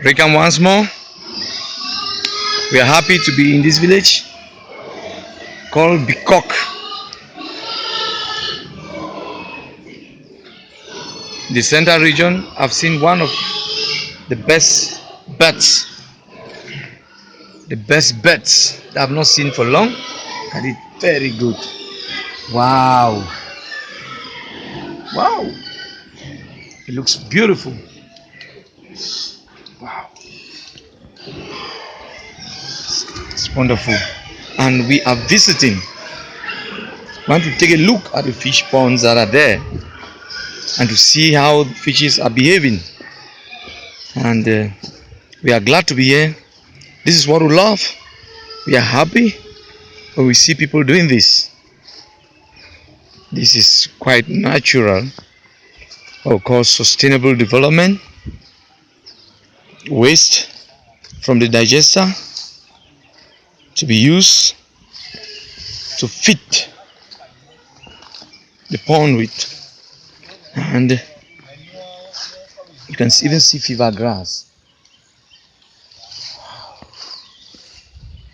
Welcome once more. We are happy to be in this village called Bikok. The central region. I've seen one of the best bats. The best bats that I've not seen for long. And it's very good. Wow. Wow. It looks beautiful. Wow. It's wonderful. And we are visiting. Want to take a look at the fish ponds that are there and to see how the fishes are behaving. And we are glad to be here. This is what we love. We are happy when we see people doing this. This is quite natural, of course, sustainable development. Waste from the digester to be used to feed the pond with. And you can even see fever grass.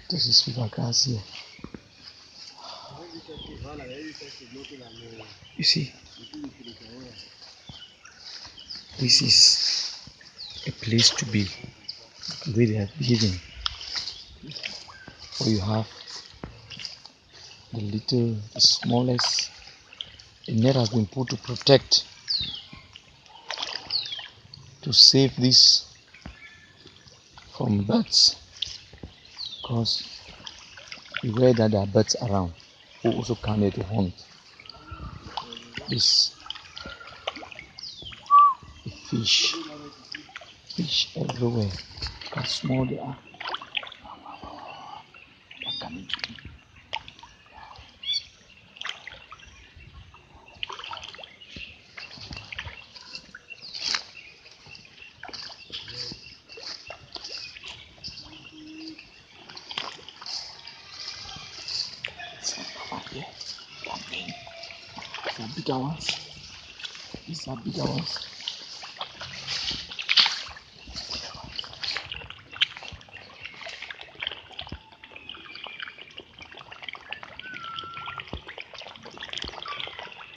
This is fever grass here. You see, this is a place to be, where they are behaving. Or you have the smallest, a net has been put to protect, to save this from birds, because beware that there are birds around who also come here to hunt. This fish everywhere. Look how small they are. They're coming to me. Yeah, these are bigger ones. These are bigger ones.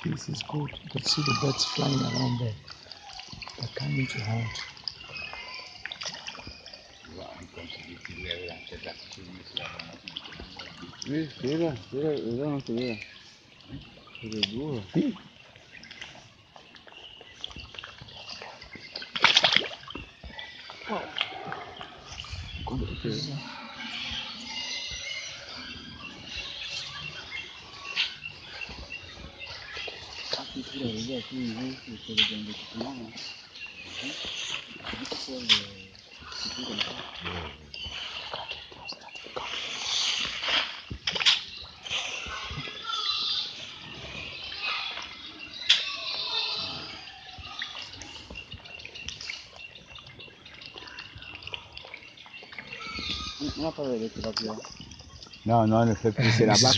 This is good. You can see the birds flying around there. They're coming to hunt. No, no le fais pousser là-bas.